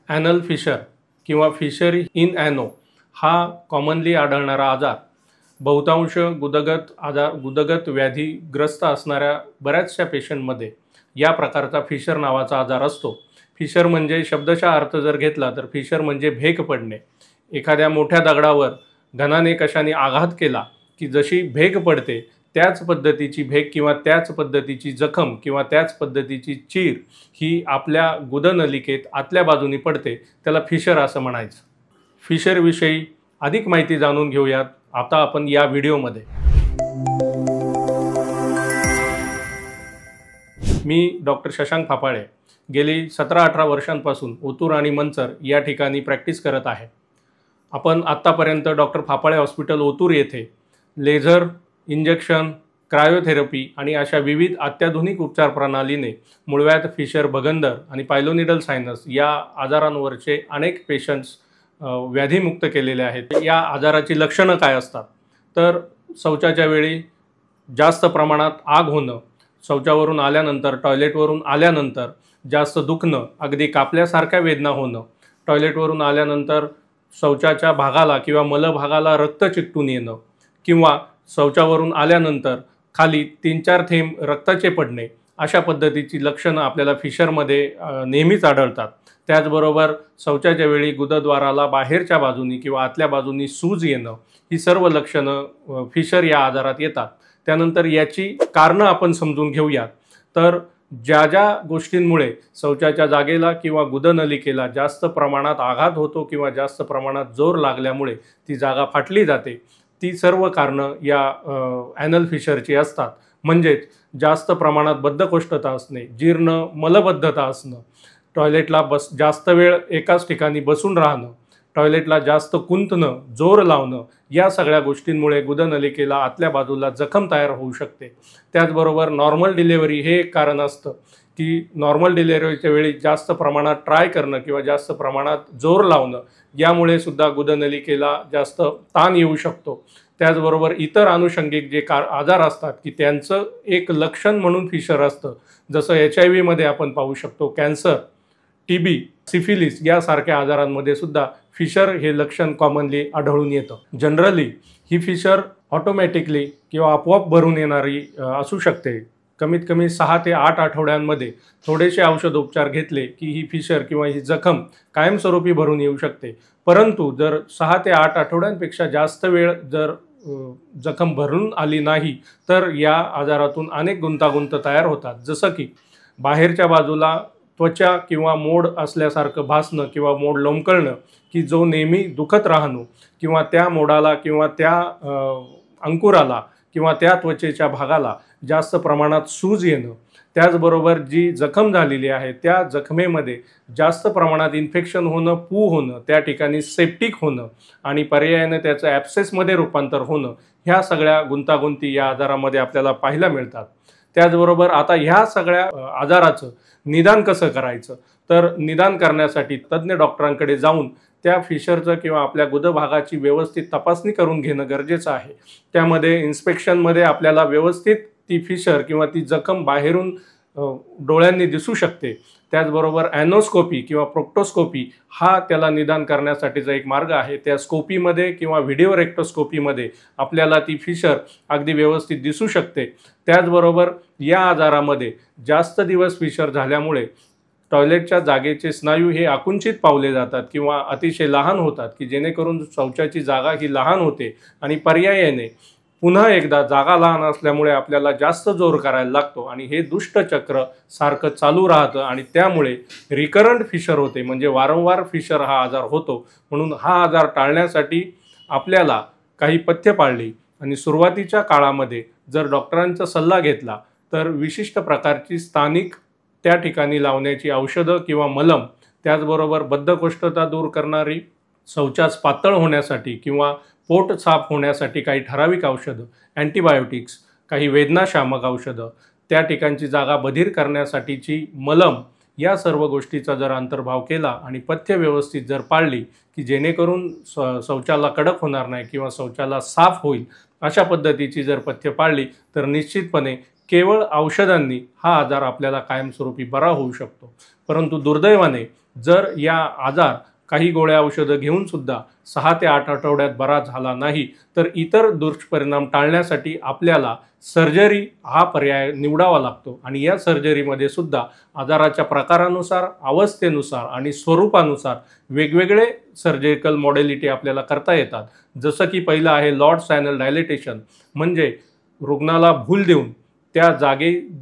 Anal fissure किंवा fissure in ॲनो हा commonly आढळणारा आजार बहुतांश गुदगत व्याधीग्रस्त असणाऱ्या बऱ्याचशा पेशंटमध्ये या प्रकारचा फिशर नावाचा आजार असतो। फिशर म्हणजे शब्दशः अर्थ जर घेतला तर फिशर म्हणजे भेग पडणे। एखाद्या मोठ्या दगडावर घनाने कशाने आघात केला की जशी भेग पडते त्याच पद्धतीची भेग किंवा त्याच पद्धतीची जखम किंवा त्याच पद्धतीची चीर ही आपल्या गुदनलिकेत आतल्या बाजूनी पडते, त्याला फिशर असं म्हणायचं। फिशर विषयी अधिक माहिती जाणून घेऊयात आता आपण या व्हिडिओमध्ये। मी डॉक्टर शशांक फापाळे गेली 17-18 वर्षांपासून ओतूर आणि मंचर या ठिकाणी प्रॅक्टिस करत आहे। आपण आतापर्यंत डॉक्टर फापाळे हॉस्पिटल ओतूर येथे लेझर, इंजेक्शन, क्रायोथेरपी आणि अशा विविध अत्याधुनिक उपचार प्रणालीने मुळव्याध, फिशर, भगंदर आणि पायलोनिडल सायनस या आजारांवरचे अनेक पेशंट्स व्याधीमुक्त केलेले आहेत। या आजाराची लक्षणं काय असतात तर शौचाच्या वेळी जास्त प्रमाणात आग होणं, शौचावरून आल्यानंतर टॉयलेटवरून आल्यानंतर जास्त दुखणं, अगदी कापल्यासारख्या वेदना होणं, टॉयलेटवरून आल्यानंतर शौचाच्या भागाला किंवा मलभागाला रक्त चिकटून येणं किंवा शौचावरून आल्यानंतर खाली 3-4 थेंब रक्ताचे पडणे, अशा पद्धतीची लक्षणं आपल्याला फिशरमध्ये नेहमीच आढळतात। त्याचबरोबर शौचाच्या वेळी गुदद्वाराला बाहेरच्या बाजूनी किंवा आतल्या बाजूनी सूज येणं ही सर्व लक्षणं फिशर या आजारात येतात। त्यानंतर याची कारणं आपण समजून घेऊयात। तर ज्या गोष्टींमुळे शौचाच्या जागेला किंवा गुदनलिकेला जास्त प्रमाणात आघात होतो किंवा जास्त प्रमाणात जोर लागल्यामुळे ती जागा फाटली जाते, ती सर्व कारणं या ॲनल फिशरची असतात। म्हणजेच जास्त प्रमाणात बद्धकोष्ठता असणे, जीर्ण मलबद्धता असणं, टॉयलेटला जास्त वेळ एकाच ठिकाणी बसून राहणं, टॉयलेटला जास्त कुंतणं, जोर लावणं, या सगळ्या गोष्टींमुळे गुदनलिकेला आतल्या बाजूला जखम तयार होऊ शकते। त्याचबरोबर नॉर्मल डिलिव्हरी हे एक कारण असतं की नॉर्मल डिलिव्हरीच्या वेळी जास्त प्रमाणात ट्राय करणं किंवा जास्त प्रमाणात जोर लावणं यामुळे सुद्धा गुदनलिकेला जास्त ताण येऊ शकतो। त्याचबरोबर इतर अनुषंगिक जे आजार असतात की त्यांचं एक लक्षण म्हणून फिशर असतं, जसं HIV मध्ये आपण पाहू शकतो, कॅन्सर, TB, सिफिलिस यासारख्या आजारांमध्ये सुद्धा फिशर हे लक्षण कॉमनली आढळून येतं। जनरली ही फिशर ऑटोमॅटिकली किंवा आपोआप भरून येणारी असू शकते। कमीत कमी 6 ते 8 आठवड्यांमध्ये थोडेसे औषधोपचार घेतले की ही फिशर किंवा ही जखम कायमस्वरूपी भरून येऊ शकते। परंतु जर 6 ते 8 आठवड्यांपेक्षा जास्त वेळ जर जखम भरून आली नाही तर या आजारातून अनेक गुंतागुंत तयार होतात, जसं की बाहेरच्या बाजूला त्वचा किंवा मोड असल्यासारखं भासणं किंवा मोड लोंबकळणं की जो नेहमी दुखत राहणं किंवा त्या मोडाला किंवा त्या अंकुराला किंवा त्या त्वचेच्या भागाला जास्त प्रमाणात सूज येणं। त्याचबरोबर जी जखम झालेली आहे त्या जखमेमध्ये जास्त प्रमाणात इन्फेक्शन होणं, पू होणं, त्या ठिकाणी सेप्टिक होणं आणि पर्यायाने त्याचं ॲब्सेसमध्ये रूपांतर होणं, ह्या सगळ्या गुंतागुंती या आजारामध्ये आपल्याला पाहायला मिळतात। त्याचबरोबर आता ह्या सगळ्या आजाराचं निदान कसं करायचं तर निदान करण्यासाठी तज्ज्ञ डॉक्टरांकडे जाऊन त्या फिशरचं किंवा आपल्या गुदभागाची व्यवस्थित तपासणी करून घेणं गरजेचं आहे। त्यामध्ये इन्स्पेक्शनमध्ये आपल्याला व्यवस्थित ती फिशर किंवा ती जखम बाहेरून डोळ्यांनी दिसू शकते। त्याचबरोबर ॲनोस्कोपी किंवा प्रोक्टोस्कोपी हा त्याला निदान करण्यासाठीचा एक मार्ग आहे। त्या स्कोपीमध्ये किंवा व्हिडिओ रेक्टोस्कोपीमध्ये आपल्याला ती फिशर अगदी व्यवस्थित दिसू शकते। त्याचबरोबर या आजारामध्ये जास्त दिवस फिशर झाल्यामुळे टॉयलेटच्या जागेचे स्नायू हे आकुंचित पावले जातात किंवा अतिशय लहान होतात की जेणेकरून शौचाची जागा ही लहान होते आणि पर्यायाने पुन्हा एकदा जागा लहान असल्यामुळे आपल्याला जास्त जोर करायला लागतो आणि हे दुष्टचक्र सारखं चालू राहतं आणि त्यामुळे रिकरंट फिशर होते, म्हणजे वारंवार फिशर हा आजार होतो। म्हणून हा आजार टाळण्यासाठी आपल्याला काही पथ्य पाळली आणि सुरुवातीच्या काळामध्ये जर डॉक्टरांचा सल्ला घेतला तर विशिष्ट प्रकारची स्थानिक त्या ठिकाणी लावण्याची औषधं किंवा मलम, त्याचबरोबर बद्धकोष्ठता दूर करणारी, शौचास पातळ होण्यासाठी किंवा पोट साफ होण्यासाठी काही ठराविक औषधं, अँटीबायोटिक्स, काही वेदनाशामक औषधं, त्या ठिकाणची जागा बधीर करण्यासाठीची मलम, या सर्व गोष्टीचा जर अंतर्भाव केला आणि पथ्य व्यवस्थित जर पाळली की जेणेकरून शौचाला कडक होणार नाही किंवा शौचाला साफ होईल, अशा पद्धतीची जर पथ्य पाळली तर निश्चितपणे केवळ औषधांनी हा आजार आपल्याला कायमस्वरूपी बरा होऊ शकतो। परंतु दुर्दैवाने जर या आजार काही गोळ्या औषधं घेऊन सुद्धा 6 ते 8 आठवड्यात बरा झाला नाही तर इतर दुष्परिणाम टाळण्यासाठी आपल्याला सर्जरी हा पर्याय निवडावा लागतो। आणि या सर्जरीमध्ये सुद्धा आजाराच्या प्रकारानुसार, अवस्थेनुसार आणि स्वरूपानुसार वेगवेगळे सर्जिकल मॉडेलिटी आपल्याला करता येतात। जसं की पहिलं आहे लॉर्ड्स ॲनल डायलेटेशन, म्हणजे रुग्णाला भूल देऊन त्या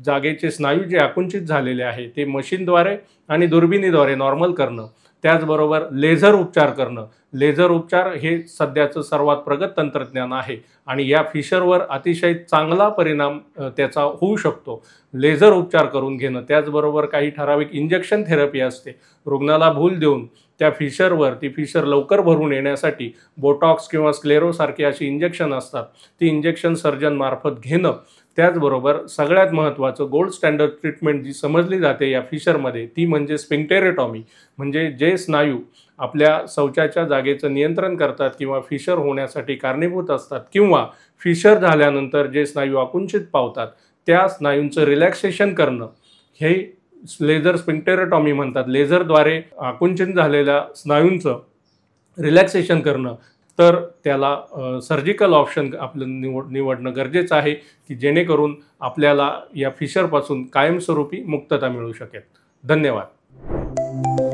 जागेचे स्नायू जे आकुंचित झालेले आहे ते मशीनद्वारे आणि दुर्बिणीद्वारे नॉर्मल करणं। त्याचबरोबर लेझर उपचार करणं। लेझर उपचार हे सध्याचं सर्वात प्रगत तंत्रज्ञान आहे आणि या फिशरवर अतिशय चांगला परिणाम त्याचा होऊ शकतो। लेझर उपचार करून घेणं, त्याचबरोबर काही ठराविक इंजेक्शन थेरपी असते। रुग्णाला भूल देऊन त्या फिशरवर ती फिशर लवकर भरून येण्यासाठी बोटॉक्स किंवा स्क्लेरोसारखी अशी इंजेक्शन असतात, ती इंजेक्शन सर्जन मार्फत घेणं। त्याचबरोबर सगळ्यात महत्त्वाचं गोल्ड स्टँडर्ड ट्रीटमेंट जी समजली जाते या फिशरमध्ये ती म्हणजे स्फिंक्टेरेटॉमी, म्हणजे जे स्नायू आपल्या शौचाच्या जागेचं नियंत्रण करतात किंवा फिशर होण्यासाठी कारणीभूत असतात किंवा फिशर झाल्यानंतर जे स्नायू आकुंचित पावतात त्या स्नायूंचं रिलॅक्सेशन करणं हे लेझर स्फिंक्टेरेटॉमी म्हणतात। लेझरद्वारे आकुंचित झालेल्या स्नायूंचं रिलॅक्सेशन करणं, तर त्याला सर्जिकल ऑप्शन आपलं निवडणं गरजेचं आहे की जेणेकरून आपल्याला या फिशरपासून कायमस्वरूपी मुक्तता मिळू शकेल। धन्यवाद।